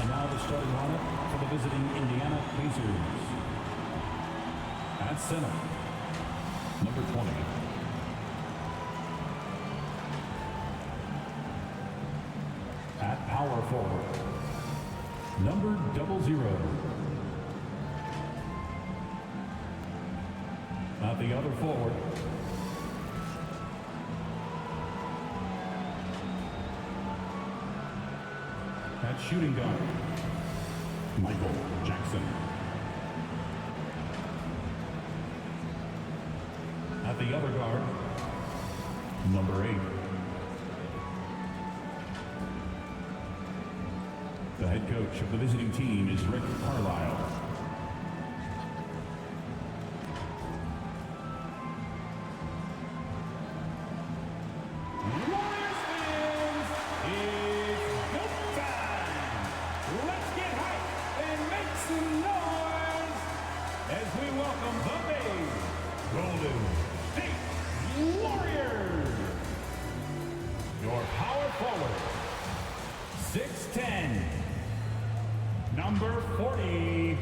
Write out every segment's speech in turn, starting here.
And now the starting lineup for the visiting Indiana Pacers. At center, number 20. At power forward, number 00. At the other forward, at shooting guard, Michael Jackson. At the other guard, number 8. The head coach of the visiting team is Rick Carlisle. Warriors fans, it's go time! Let's get hyped and make some noise as we welcome the big Golden State Warriors! Your power forward, 6'10", number 40.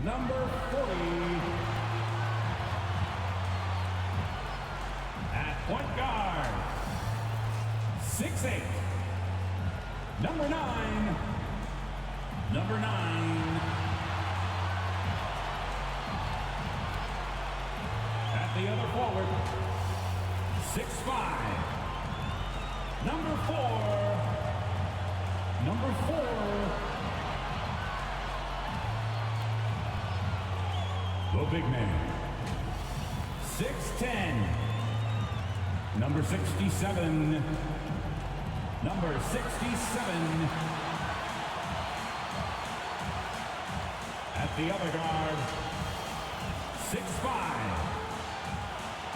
Number 40. At point guard, 6'8", number 9. Number 9. At the other forward, 6'5", number 4. Number 4. The big man, 6'10", number 67. Number 67. At the other guard, 6'5",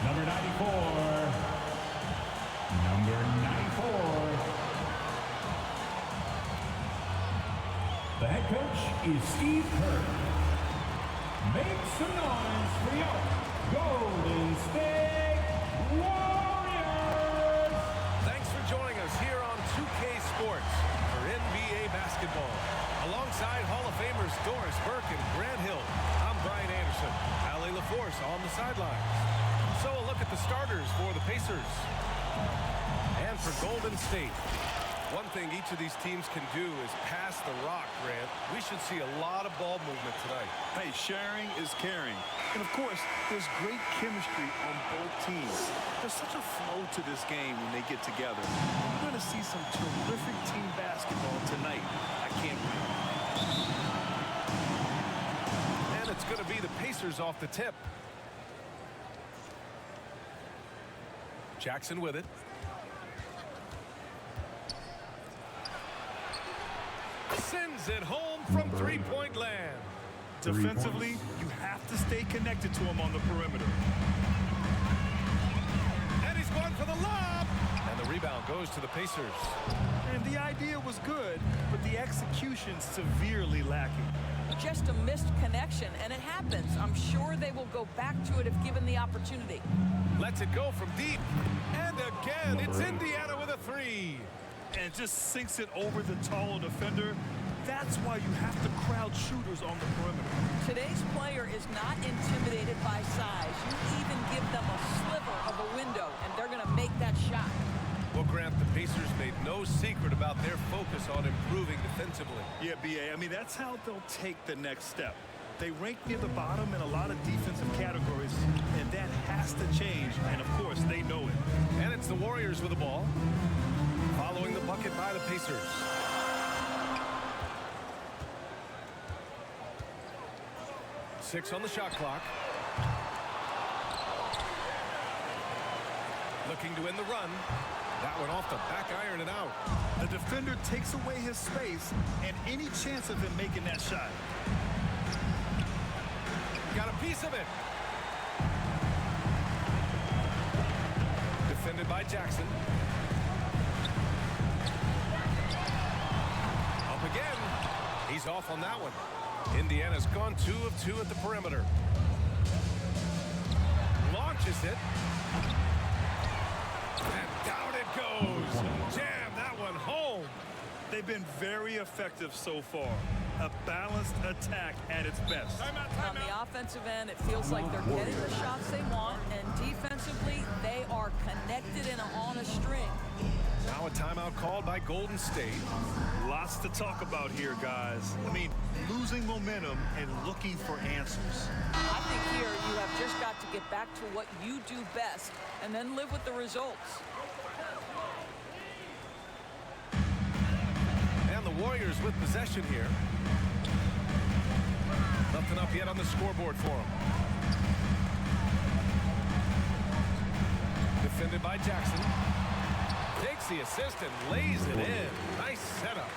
number 94. Number 94. The head coach is Steve Kerr. Make some noise for your Golden State Warriors! Thanks for joining us here on 2K Sports for NBA basketball. Alongside Hall of Famers Doris Burke and Grant Hill, I'm Brian Anderson. Allie LaForce on the sidelines. So a look at the starters for the Pacers. And for Golden State. One thing each of these teams can do is pass the rock, Grant. We should see a lot of ball movement tonight. Hey, sharing is caring. And, of course, there's great chemistry on both teams. There's such a flow to this game when they get together. We're going to see some terrific team basketball tonight. I can't wait. And it's going to be the Pacers off the tip. Jackson with it. Sends it home from three-point land. Defensively, you have to stay connected to him on the perimeter. And he's going for the lob. And the rebound goes to the Pacers. And the idea was good, but the execution severely lacking. Just a missed connection, and it happens. I'm sure they will go back to it if given the opportunity. Lets it go from deep. And again, it's Indiana with a three. And just sinks it over the taller defender. That's why you have to crowd shooters on the perimeter. Today's player is not intimidated by size. You even give them a sliver of a window, and they're going to make that shot. Well, Grant, the Pacers made no secret about their focus on improving defensively. Yeah, B.A., I mean, that's how they'll take the next step. They rank near the bottom in a lot of defensive categories, and that has to change, and of course, they know it. And it's the Warriors with the ball, following the bucket by the Pacers. Six on the shot clock. Looking to win the run. That one off the back iron and out. The defender takes away his space and any chance of him making that shot. Got a piece of it. Defended by Jackson. Up again. He's off on that one. Indiana's gone 2 of 2 at the perimeter. Launches it. And down it goes. Jam that one home. They've been very effective so far. A balanced attack at its best. On the offensive end, it feels like they're getting the shots they want, and defensively, they are connected and on a string. Now a timeout called by Golden State. Lots to talk about here, guys. I mean, losing momentum and looking for answers. I think here you have just got to get back to what you do best and then live with the results. And the Warriors with possession here. Nothing up yet on the scoreboard for them. Defended by Jackson. Takes the assist and lays it in. Nice setup.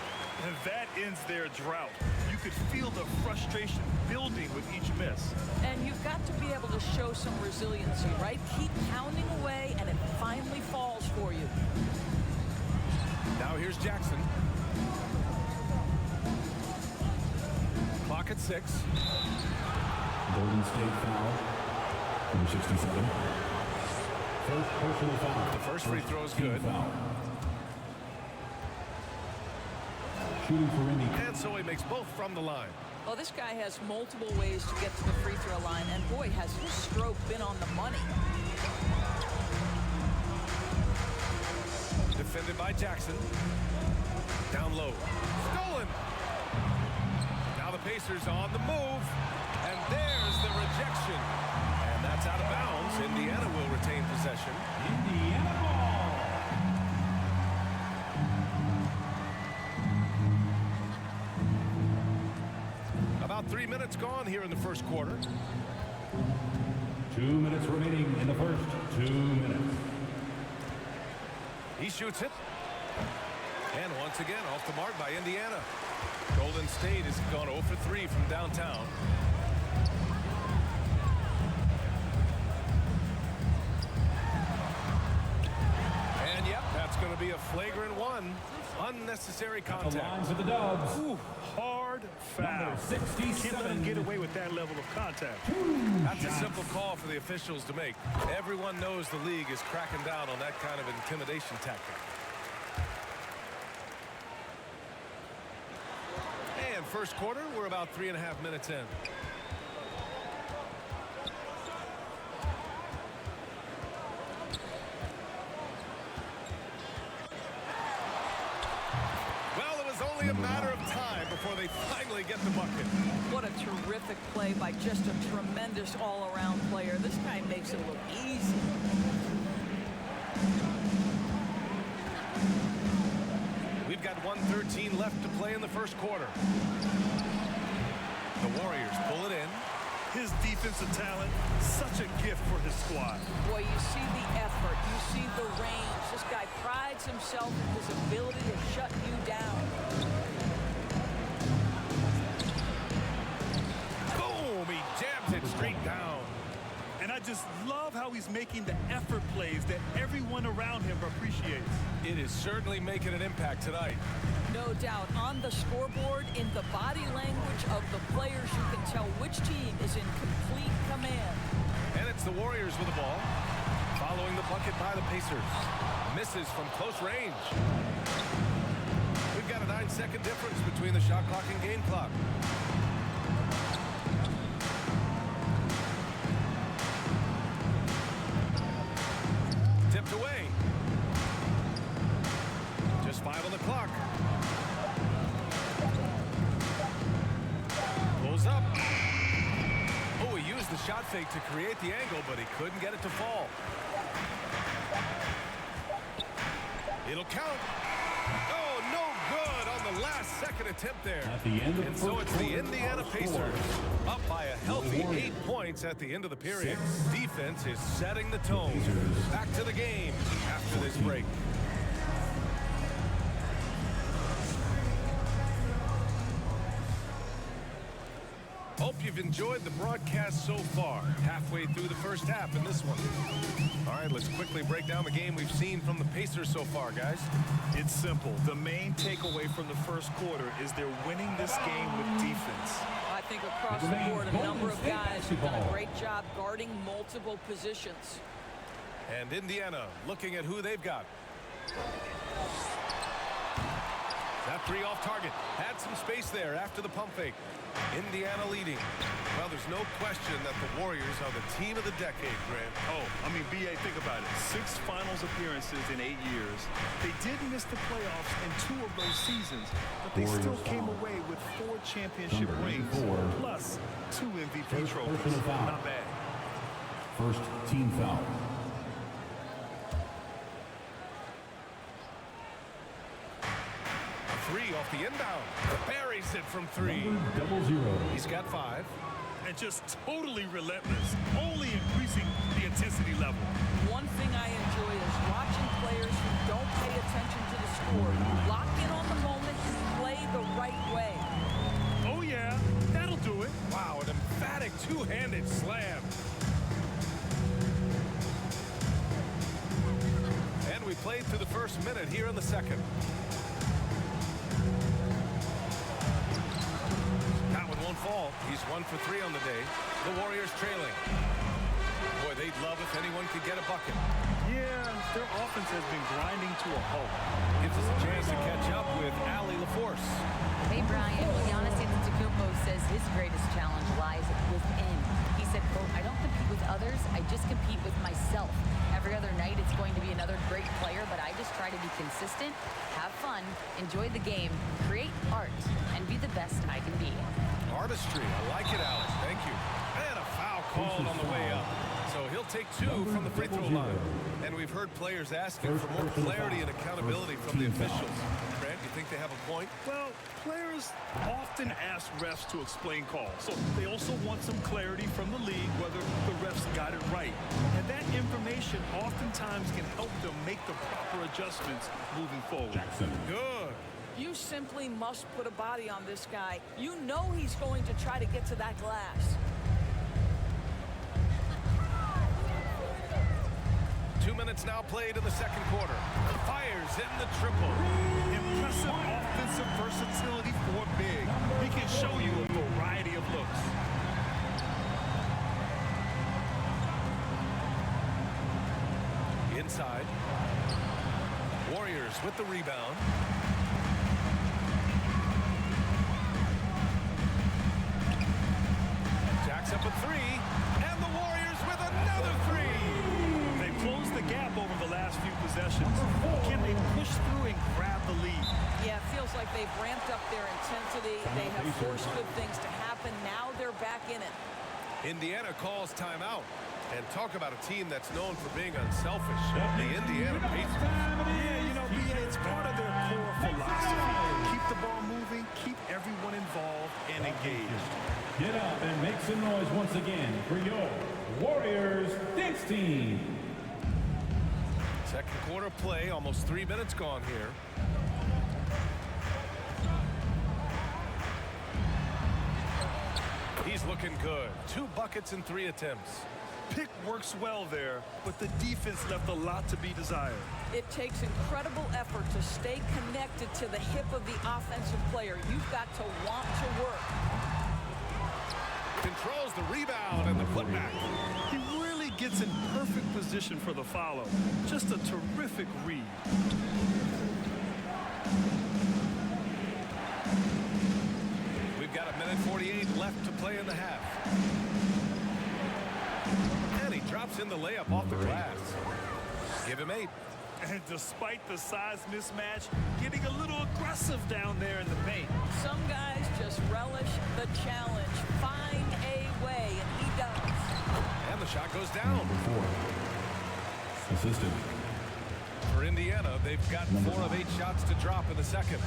And that ends their drought. You could feel the frustration building with each miss. And you've got to be able to show some resiliency, right? Keep pounding away, and it finally falls for you. Now here's Jackson. Clock at 6. Golden State foul. Number 67. First personal foul. The first free throw is good. Foul. Shooting for Indy. And so he makes both from the line. Well, this guy has multiple ways to get to the free throw line, and boy, has his stroke been on the money. Defended by Jackson. Down low. Stolen. Now the Pacers on the move. And there's the rejection. And that's out of bounds. Indiana will retain possession. Indiana ball. About 3 minutes gone here in the first quarter. 2 minutes remaining in the first 2 minutes. He shoots it. And once again, off the mark by Indiana. Golden State has gone 0 for 3 from downtown. And yep, that's going to be a flagrant one. Unnecessary The contact. line for the Dubs. Ooh, hard foul. Number 67. Can't let him get away with that level of contact. That's a simple call for the officials to make. Everyone knows the league is cracking down on that kind of intimidation tactic. And first quarter, we're about 3.5 minutes in. Well, it was only a matter of time before they finally get the bucket. What a terrific play by just a tremendous all-around player. This guy makes it look easy. We've got 1:13 left to play in the first quarter. The Warriors pull it in. His defensive talent, such a gift for his squad. Boy, you see the effort. You see the range. This guy prides himself in his ability to shut you down. Boom! He jams it straight down. And I just love how he's making the effort plays that everyone around him appreciates. It is certainly making an impact tonight. No doubt. On the scoreboard, in the body language of the players, you can tell which team is in complete command. And it's the Warriors with the ball. Following the bucket by the Pacers. Misses from close range. We've got a 9-second difference between the shot clock and game clock. Tipped away. Just 5 on the clock. Pulls up. Oh, he used the shot fake to create the angle, but he couldn't get it to fall. It'll count. Oh, no good on the last second attempt there. At the end of And the so first it's the quarter, Indiana Pacers up by a healthy 8 points at the end of the period. Defense is setting the tone. Back to the game after this break. Hope you've enjoyed the broadcast so far. Halfway through the first half in this one. All right, let's quickly break down the game we've seen from the Pacers so far, guys. It's simple. The main takeaway from the first quarter is they're winning this game with defense. I think across the board, a number of guys have done a great job guarding multiple positions. And Indiana looking at who they've got. That three off target. Had some space there after the pump fake. Indiana leading. Well, there's no question that the Warriors are the team of the decade, Grant. Oh, I mean, B.A., think about it. 6 finals appearances in 8 years. They did miss the playoffs in 2 of those seasons, but they still came away with 4 championship rings, plus 2 MVP trophies. Not bad. First team foul. Three off the inbound. Buries it from 3. Number 00. He's got 5. And just totally relentless, only increasing the intensity level. One thing I enjoy is watching players who don't pay attention to the score. Lock in on the moment and play the right way. Oh, yeah, that'll do it. Wow, an emphatic two-handed slam. And we played through the first minute here in the second. That one won't fall. He's 1 for 3 on the day. The Warriors trailing. Boy, they'd love if anyone could get a bucket. Yeah, their offense has been grinding to a halt. Gives us a chance to catch up with Ali LaForce. Hey, Brian. Well, Giannis Antetokounmpo says his greatest challenge lies within. He said, quote, I don't compete with others. I just compete with myself. Every other night it's going to be another great player, but I just try to be consistent, have fun, enjoy the game, create art, and be the best I can be. Artistry. I like it, Alex. Thank you. And a foul called on the way up. So he'll take 2 from the free throw line. And we've heard players asking for more clarity and accountability from the officials. Grant, you think they have a point? Well, players often ask refs to explain calls. So they also want some clarity from the league whether the refs got it right. And that information oftentimes can help them make the proper adjustments moving forward. Jackson. Good. You simply must put a body on this guy. You know he's going to try to get to that glass. 2 minutes now played in the second quarter. Fires in the triple. Impressive offensive versatility for big. He can show you a variety of looks. Inside. Warriors with the rebound. Jacks up a 3. And the Warriors with another 3. They've closed the gap over the last few possessions. Can they push through and grab the lead? Yeah, it feels like they've ramped up their intensity. They have forced good things to happen. Now they're back in it. Indiana calls timeout. And talk about a team that's known for being unselfish. The Indiana Pacers. Yeah, you know, BA, it's part of their core philosophy. Keep the ball moving, keep everyone involved and engaged. Get up and make some noise once again for your Warriors dance team. Second quarter play, almost 3 minutes gone here. He's looking good. 2 buckets in 3 attempts. Pick works well there, but the defense left a lot to be desired. It takes incredible effort to stay connected to the hip of the offensive player. You've got to want to work. Controls the rebound and the putback. He really gets in perfect position for the follow. Just a terrific read. We've got 1:48 left to play in the half. And he drops in the layup off the glass. Give him 8. And despite the size mismatch, getting a little aggressive down there in the paint. Some guys just relish the challenge. Find a way, and he does. And the shot goes down. Number 4. Assistant. For Indiana, they've got 4 of 8 shots to drop in the second.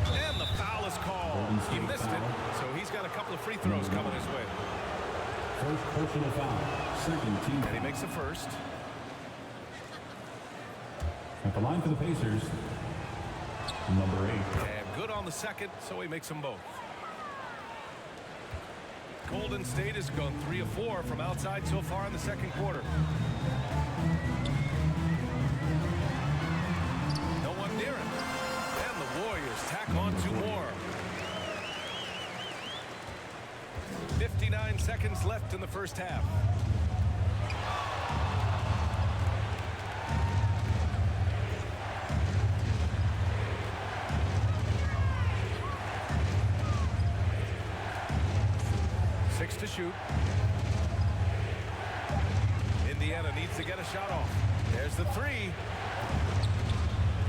And the foul is called. He missed it, so he's got a couple of free throws coming his way. First personal foul. Second team And foul. he makes the first. At the line for the Pacers, number 8. And good on the second, so he makes them both. Golden State has gone 3 of 4 from outside so far in the second quarter. No one near him. And the Warriors tack on 2 more. 59 seconds left in the first half. 6 to shoot. Indiana needs to get a shot off. There's the 3.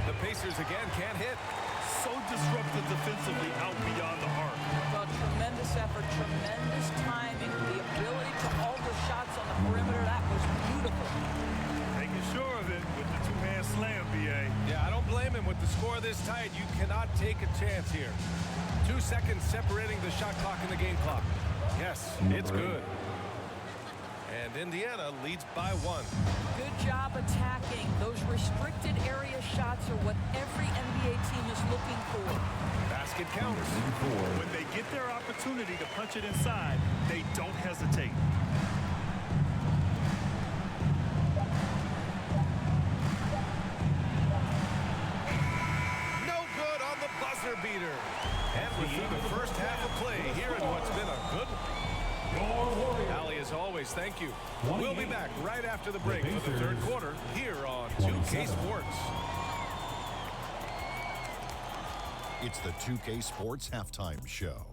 The Pacers again can't hit. So disruptive defensively out beyond the arc. Well, tremendous effort, tremendous timing, the ability to alter shots on the perimeter. That was beautiful. Making sure of it with the two-hand slam, BA. Yeah, I don't blame him with the score this tight. You cannot take a chance here. 2 seconds separating the shot clock and the game clock. Yes, it's good. And Indiana leads by 1. Good job attacking. Those restricted area shots are what every NBA team is looking for. Basket counts. When they get their opportunity to punch it inside, they don't hesitate. No good on the buzzer beater. And we're through the first half of play here in what's been a good one. Ali, as always, thank you. We'll be back right after the break for the third quarter here on 2K Sports. It's the 2K Sports Halftime Show.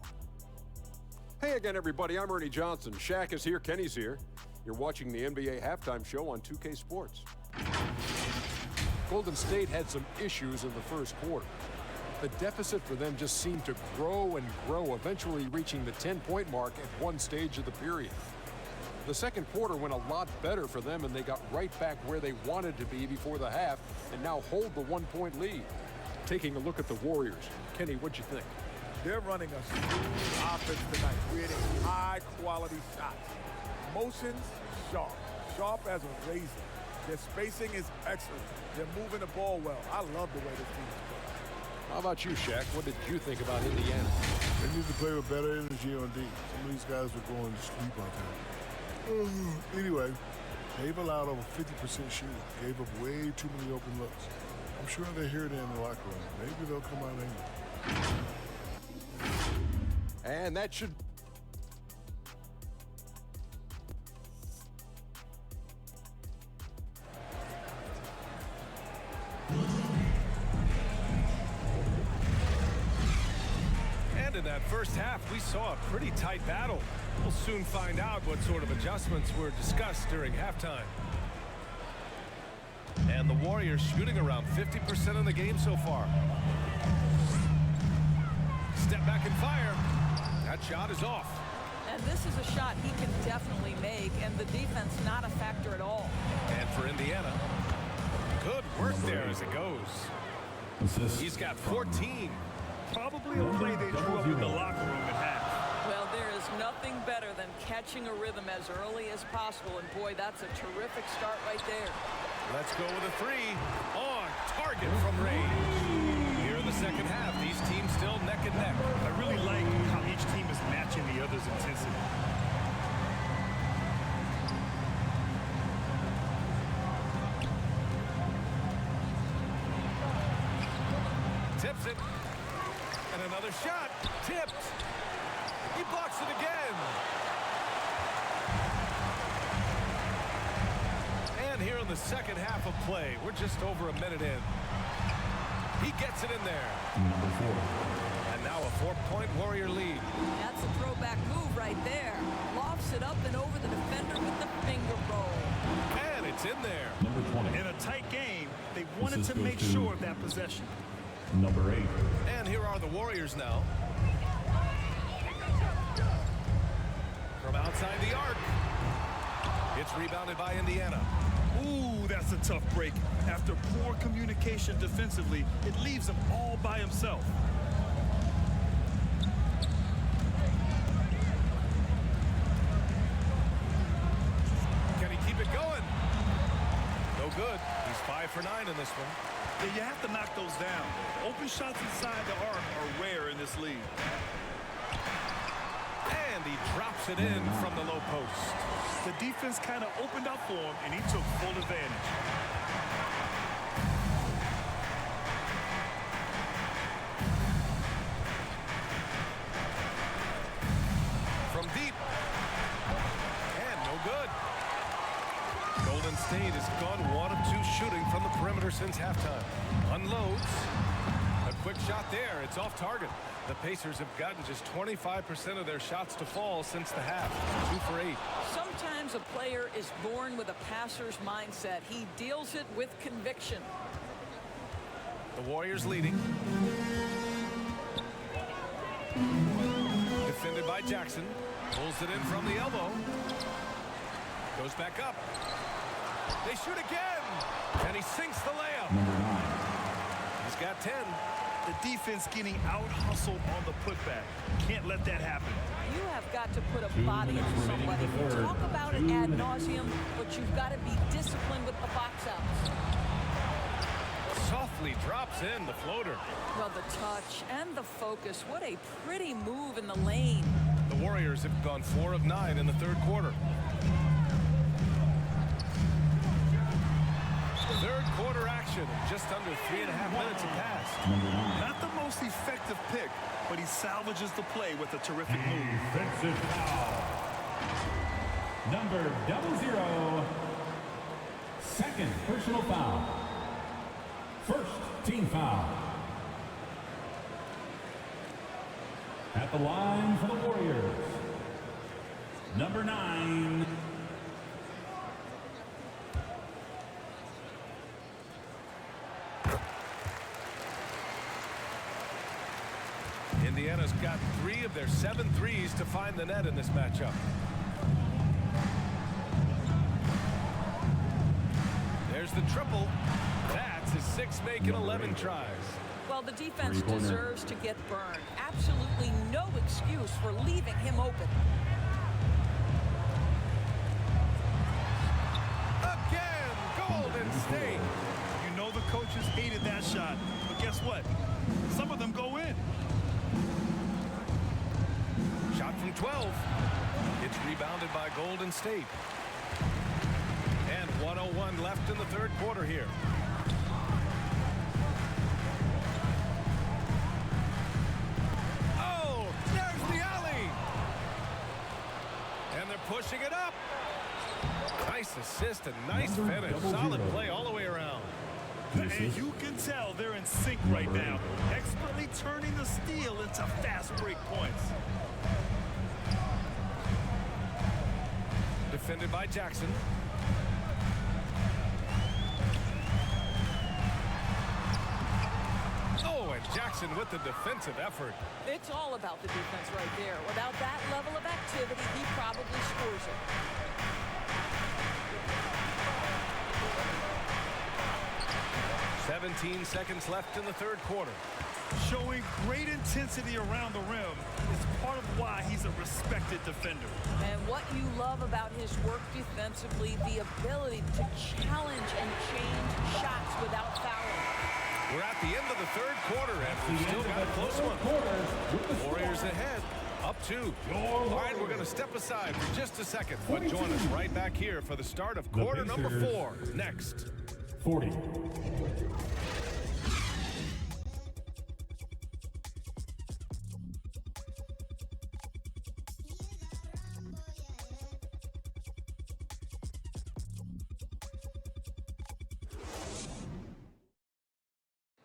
Hey again, everybody. I'm Ernie Johnson. Shaq is here. Kenny's here. You're watching the NBA Halftime Show on 2K Sports. Golden State had some issues in the first quarter. The deficit for them just seemed to grow and grow, eventually reaching the 10-point mark at one stage of the period. The second quarter went a lot better for them, and they got right back where they wanted to be before the half and now hold the one-point lead. Taking a look at the Warriors. Kenny, what'd you think? They're running a smooth offense tonight, creating high-quality shots. Motions, sharp. Sharp as a razor. Their spacing is excellent. They're moving the ball well. I love the way this team is playing. How about you, Shaq? What did you think about Indiana? They need to play with better energy on D. Some of these guys were going to sleep out there. Anyway, they've allowed over 50% shooting. Gave up way too many open looks. I'm sure they hear it in the locker room. Maybe they'll come out angry. And that should... And in that first half, we saw a pretty tight battle. We'll soon find out what sort of adjustments were discussed during halftime. And the Warriors shooting around 50% in the game so far. Step back and fire. That shot is off. And this is a shot he can definitely make, and the defense not a factor at all. And for Indiana, good work there as it goes. He's got 14. Probably a play they drew up in the locker room at half. Well, there is nothing better than catching a rhythm as early as possible, and boy, that's a terrific start right there. Let's go with a 3 on target from range. Here in the second half, these teams still neck and neck. I really like how each team is matching the other's intensity. Tips it. And another shot. Tipped. He blocks it again. And here in the second half of play, we're just over a minute in. He gets it in there. Number 4. And now a 4-point Warrior lead. That's a throwback move right there. Lofts it up and over the defender with the finger roll. And it's in there. Number 20. In a tight game, they wanted to make sure of that possession. Number 8. And here are the Warriors now. From outside the arc. It's rebounded by Indiana. Ooh, that's a tough break. After poor communication defensively, it leaves him all by himself. Can he keep it going? No good. He's 5 for 9 in this one. Yeah, you have to knock those down. Open shots inside the arc are rare in this league. And he drops it in from the low post. The defense kind of opened up for him, and he took full advantage. From deep. And no good. Golden State has gone 1 of 2 shooting from the perimeter since halftime. Unloads. A quick shot there. It's off target. The Pacers have gotten just 25% of their shots to fall since the half. 2 for 8. Sometimes a player is born with a passer's mindset. He deals it with conviction. The Warriors leading. Defended by Jackson. Pulls it in from the elbow. Goes back up. They shoot again. And he sinks the layup. He's got 10. The defense getting out-hustled on the putback. Can't let that happen. You have got to put a body on somebody. We talk about it ad nauseum, but you've got to be disciplined with the box outs. Softly drops in the floater. Well, the touch and the focus. What a pretty move in the lane. The Warriors have gone 4 of 9 in the third quarter. Third quarter action. Just under 3.5 minutes have passed. Not the most effective pick, but he salvages the play with a terrific move. Defensive foul. Number 00. Second personal foul. First team foul. At the line for the Warriors. Number 9. Indiana's got 3 of their 7 threes to find the net in this matchup. There's the triple. That's his 6 make in 11 tries. Well, the defense deserves to get burned. Absolutely no excuse for leaving him open. Again, Golden State. You know the coaches hated that shot, but guess what? Some of them go in. Shot from 12. It's rebounded by Golden State. And 1:01 left in the third quarter here. Oh, there's the alley. And they're pushing it up. Nice assist and nice finish. Solid play all the way around. And you can tell they're in sync right now, expertly turning the steal into fast break points. Defended by Jackson. Oh, and Jackson with the defensive effort. It's all about the defense right there. Without that level of activity, he probably scores it. "17 seconds left in the third quarter. Showing great intensity around the rim is part of why he's a respected defender. And what you love about his work defensively, the ability to challenge and change shots without fouling. We're at the end of the third quarter, and we've still got a close one. Warriors ahead, up 2. All right, we're going to step aside for just a second, but join us right back here for the start of quarter number 4 next. 40.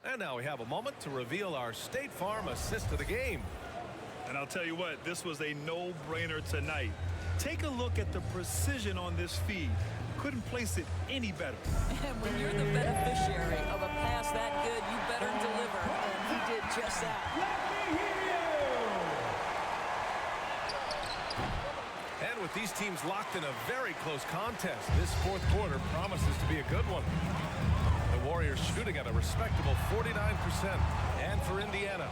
And now we have a moment to reveal our State Farm assist of the game. And I'll tell you what, this was a no-brainer tonight. Take a look at the precision on this feed. Couldn't place it any better. And when you're the beneficiary of a pass that good, you better deliver. And he did just that. And with these teams locked in a very close contest, this fourth quarter promises to be a good one. The Warriors shooting at a respectable 49%. And for Indiana,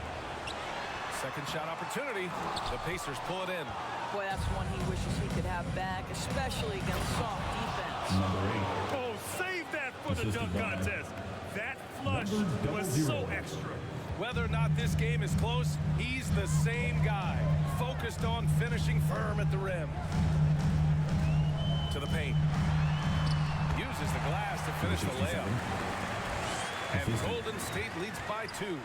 second shot opportunity. The Pacers pull it in. Boy, that's one he wishes he could have back, especially against soft defense. Oh, save that for the dunk contest. That flush was so extra. Whether or not this game is close, he's the same guy, focused on finishing firm at the rim. To the paint. Uses the glass to finish the layup. And Golden State leads by 2.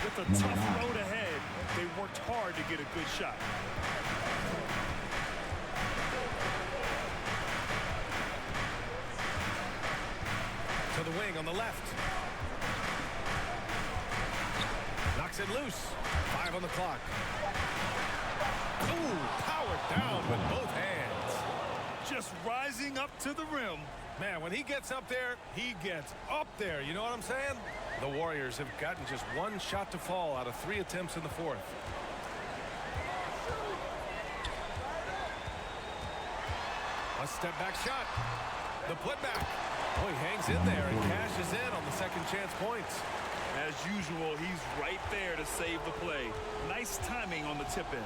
With a tough road ahead, they worked hard to get a good shot. To the wing on the left. Knocks it loose. Fires 5 on the clock. Ooh, powered down with both hands. Just rising up to the rim. Man, when he gets up there, he gets up there. You know what I'm saying? The Warriors have gotten just one shot to fall out of 3 attempts in the fourth. A step-back shot. The putback. Oh, he hangs in there and cashes in on the second chance points. As usual, he's right there to save the play. Nice timing on the tip-in.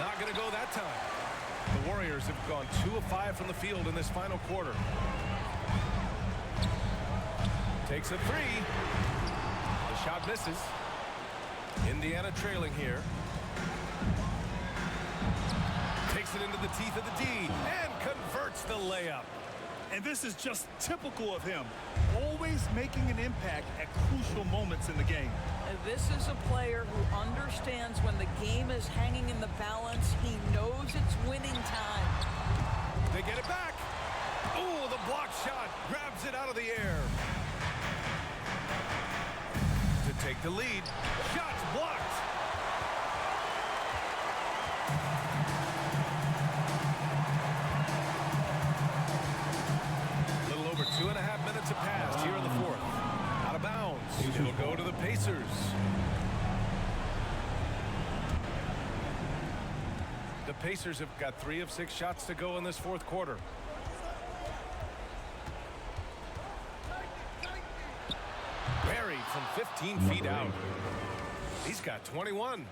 Not going to go that time. The Warriors have gone 2 of 5 from the field in this final quarter. Takes a 3. The shot misses. Indiana trailing here. Takes it into the teeth of the D and converts the layup. And this is just typical of him. Always making an impact at crucial moments in the game. This is a player who understands when the game is hanging in the balance. He knows it's winning time. They get it back. Oh, the block shot grabs it out of the air. To take the lead. Shots blocked. A little over 2.5 minutes have passed here in the fourth. Out of bounds. It'll go to the Pacers. The Pacers have got 3 of 6 shots to go in this fourth quarter. Buried from 15 feet out. He's got 21.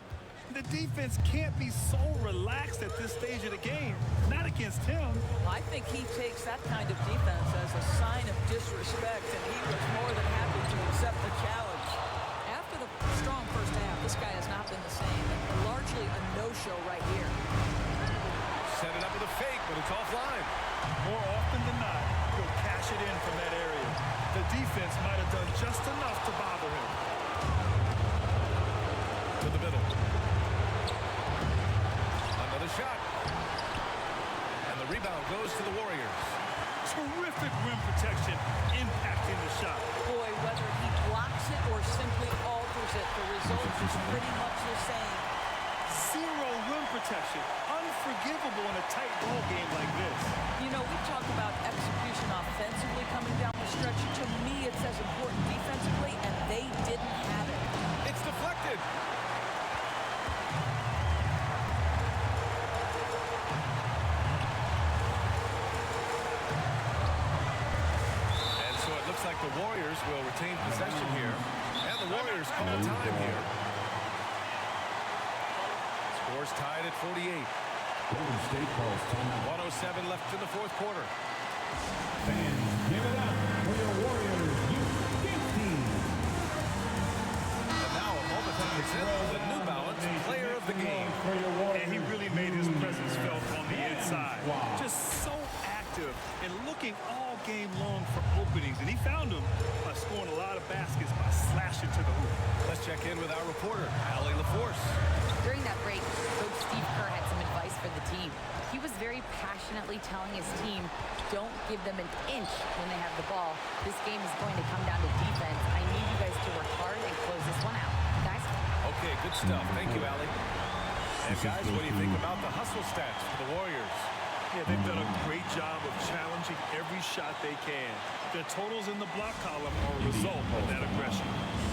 The defense can't be so relaxed at this stage of the game. Not against him. I think he takes that kind of defense as a sign of disrespect, and he was more than happy to accept the challenge. After the strong first half, this guy has not been the same, and largely a no-show right here. Set it up with a fake, but it's offline. More often than not, he'll cash it in from that area. The defense might have done just enough to bother him. To the middle. Another shot. And the rebound goes to the Warriors. Terrific rim protection impacting the shot. Boy, whether he blocks it or simply alters it, the result is pretty much the same. Zero rim protection. Unforgivable in a tight ball game like this. You know, we talk about execution offensively coming down the stretch. To me, it's as important defensively, and they didn't have it. It's deflected. And so it looks like the Warriors will retain possession here. And the Warriors call time here. Score's tied at 48. Golden State calls timeout. 1:07 left in the fourth quarter. Fans, give it up for your Warriors U15. And now a moment to present the New Balance Player of the Game. And he really made his presence felt on the inside. Just so active and looking all game long for openings. And he found them by scoring a lot of baskets by slashing to the hoop. Let's check in with our reporter, Allie LaForce. During that break, Coach Steve Kerr had some advice for the team. He was very passionately telling his team, don't give them an inch when they have the ball. This game is going to come down to defense. I need you guys to work hard and close this one out. Guys? Okay, good stuff. Thank you, Allie. And guys, what do you think about the hustle stats for the Warriors? Yeah, they've done a great job of challenging every shot they can. Their totals in the block column are a result of that aggression.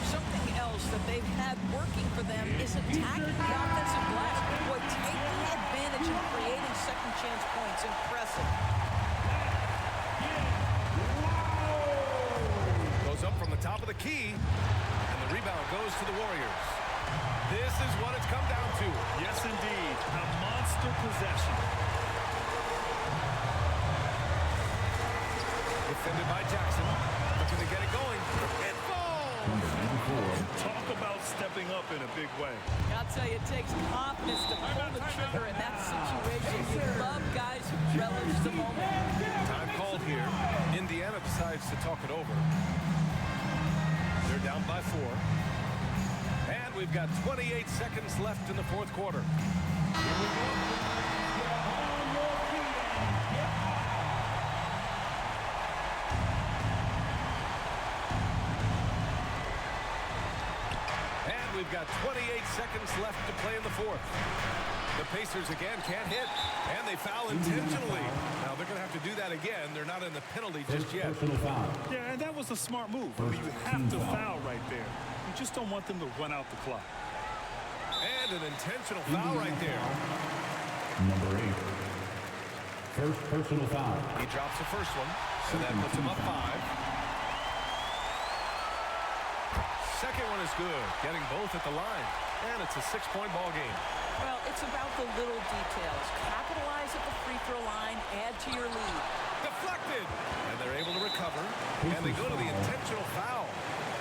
Something else that they've had working for them is attacking the offensive glass. Boy, taking advantage of creating second chance points. Impressive. Goes up from the top of the key, and the rebound goes to the Warriors. This is what it's come down to. Yes, indeed. A monster possession. Defended by Jackson. Looking to get it going. It falls! Talk about stepping up in a big way. I'll tell you, it takes confidence to pull the trigger in that situation. You love guys who relish the moment. Time called here. Indiana decides to talk it over. They're down by 4. And we've got 28 seconds left in the fourth quarter. we've got 28 seconds left to play in the fourth. The Pacers again can't hit, and they foul intentionally. Now they're going to have to do that again. They're not in the penalty just yet. Yeah, and that was a smart move. I mean, you have to foul right there. You just don't want them to run out the clock. And an intentional foul right there. Number 8. First personal foul. He drops the first one, and that puts him up 5. Second one is good, getting both at the line. And it's a 6-point ball game. Well, it's about the little details. Capitalize at the free throw line, add to your lead. Deflected! And they're able to recover, and they go to the intentional foul.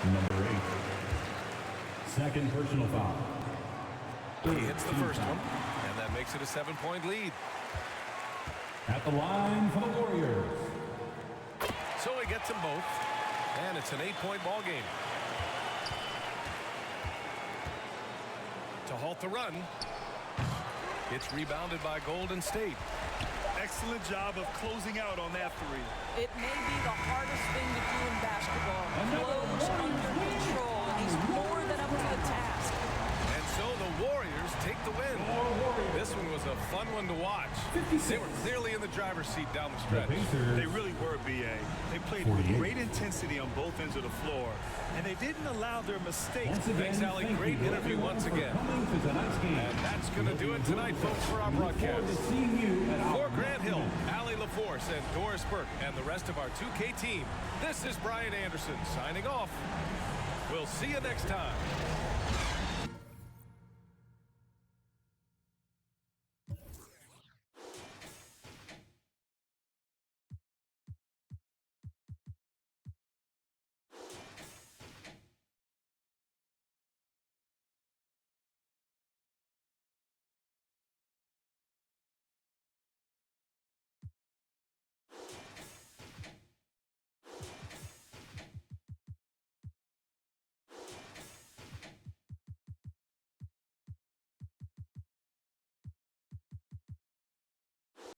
Number 8. Second personal foul. He hits the first one, and that makes it a 7-point lead. At the line for the Warriors. So he gets them both, and it's an 8-point ball game. To halt the run, it's rebounded by Golden State. Excellent job of closing out on that three. It may be the hardest thing to do in basketball. Close under control, and he's more than up to the task. And so the Warriors take the win. This one was a fun one to watch. They were clearly in the driver's seat down the stretch. They really were, BA. They played with great intensity on both ends of the floor, and they didn't allow their mistakes. Thanks, Ali. Great interview once again. And that's going to do it tonight, folks, for our broadcast. For Grant Hill, Ali LaForce, and Doris Burke, and the rest of our 2K team, this is Brian Anderson signing off. We'll see you next time.